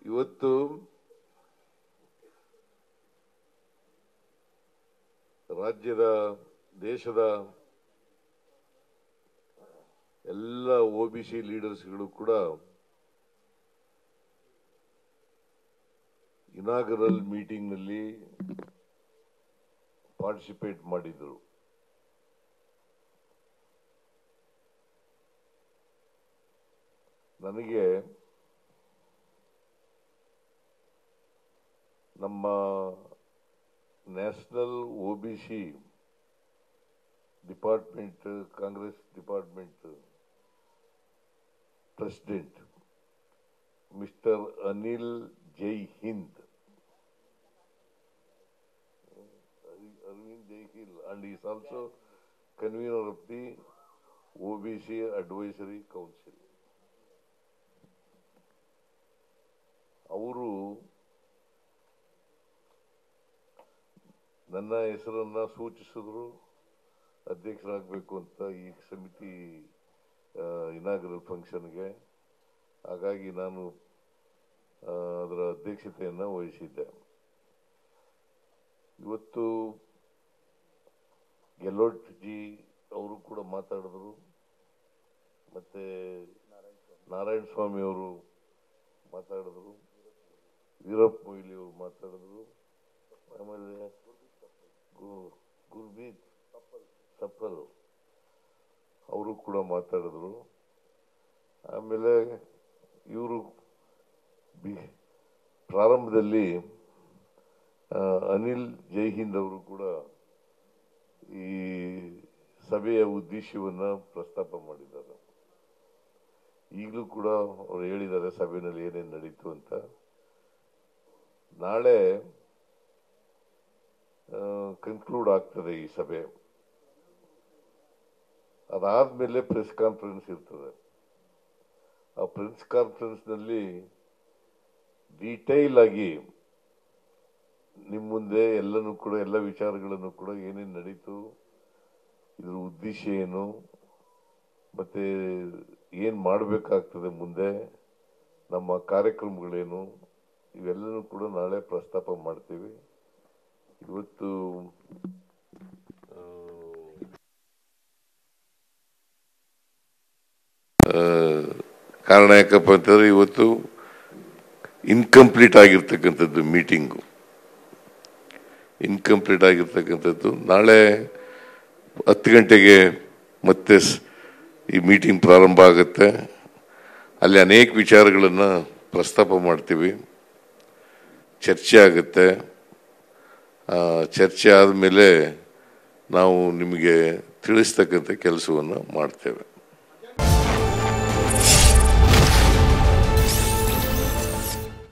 ಇವತ್ತು ರಾಜ್ಯದ ದೇಶದ ಎಲ್ಲ ಒಬಿಸಿ ಲೀಡರ್ಸ್ಗಳು ಕೂಡ ಇನಾಗರಲ್ ಮೀಟಿಂಗ್ ನಲ್ಲಿ ಪಾರ್ಟಿಸಿಪೇಟ್ ಮಾಡಿದರು. ನನಗೆ ನಮ್ಮ national OBC department Congress department president mister Anil Jai Hind Arvind Jaihill, and he is also convener of the OBC Advisory Council. ಅವರು ನನ್ನ ಹೆಸರನ್ನ ಸೂಚಿಸಿದ್ರು ಅಧ್ಯಕ್ಷರಾಗಬೇಕು ಅಂತ ಈ ಸಮಿತಿ ಇನಾಗರಲ್ ಫಂಕ್ಷನ್ಗೆ. ಹಾಗಾಗಿ ನಾನು ಅದರ ಅಧ್ಯಕ್ಷತೆಯನ್ನು ವಹಿಸಿದ್ದೆ. ಇವತ್ತು ಗೆಹ್ಲೋಟ್ ಜಿ ಅವರು ಕೂಡ ಮಾತಾಡಿದ್ರು, ಮತ್ತೆ ನಾರಾಯಣ ಸ್ವಾಮಿ ಅವರು ಮಾತಾಡಿದ್ರು, ವೀರಪ್ಪ ಮೊಯ್ಲಿ ಅವರು ಮಾತಾಡಿದ್ರು, ಆಮೇಲೆ ಗುರ್ಮೀತ್ ಸಪ್ಪಲ್ ಅವರು ಕೂಡ ಮಾತಾಡಿದ್ರು. ಆಮೇಲೆ ಇವರು ಪ್ರಾರಂಭದಲ್ಲಿ ಅನಿಲ್ ಜೈಹಿಂದ್ ಅವರು ಕೂಡ ಈ ಸಭೆಯ ಉದ್ದೇಶವನ್ನು ಪ್ರಸ್ತಾಪ ಮಾಡಿದ್ದಾರೆ. ಈಗಲೂ ಕೂಡ ಅವರು ಹೇಳಿದ್ದಾರೆ ಸಭೆಯಲ್ಲಿ ಏನೇನು ನಡೀತು ಅಂತ. ನಾಳೆ ಕನ್ಕ್ಲೂಡ್ ಆಗ್ತದೆ ಈ ಸಭೆ. ಅದಾದ್ಮೇಲೆ ಪ್ರೆಸ್ ಕಾನ್ಫರೆನ್ಸ್ ಇರ್ತದೆ. ಆ ಪ್ರೆಸ್ ಕಾನ್ಫರೆನ್ಸ್ ನಲ್ಲಿ ಡೀಟೈಲ್ ಆಗಿ ನಿಮ್ಮ ಮುಂದೆ ಎಲ್ಲನೂ ಕೂಡ ಎಲ್ಲ ವಿಚಾರಗಳನ್ನು ಕೂಡ ಏನೇನು ನಡೀತು, ಇದ್ರ ಉದ್ದೇಶ ಏನು, ಮತ್ತೆ ಏನ್ ಮಾಡಬೇಕಾಗ್ತದೆ ಮುಂದೆ, ನಮ್ಮ ಕಾರ್ಯಕ್ರಮಗಳೇನು, ಇವೆಲ್ಲನೂ ಕೂಡ ನಾಳೆ ಪ್ರಸ್ತಾಪ ಮಾಡ್ತೀವಿ. ಇವತ್ತು ಕಾರಣ ಯಾಕಪ್ಪ ಅಂತಂದ್ರೆ ಇವತ್ತು ಇನ್ಕಂಪ್ಲೀಟ್ ಆಗಿರ್ತಕ್ಕಂಥದ್ದು ಮೀಟಿಂಗು. ಇನ್ಕಂಪ್ಲೀಟ್ ಆಗಿರ್ತಕ್ಕಂಥದ್ದು ನಾಳೆ 10 ಗಂಟೆಗೆ ಮತ್ತೆ ಈ ಮೀಟಿಂಗ್ ಪ್ರಾರಂಭ ಆಗುತ್ತೆ. ಅಲ್ಲಿ ಅನೇಕ ವಿಚಾರಗಳನ್ನು ಪ್ರಸ್ತಾಪ ಮಾಡ್ತೀವಿ, ಚರ್ಚೆ ಆಗುತ್ತೆ. ಚರ್ಚೆ ಆದಮೇಲೆ ನಾವು ನಿಮಗೆ ತಿಳಿಸ್ತಕ್ಕಂಥ ಕೆಲಸವನ್ನು ಮಾಡ್ತೇವೆ.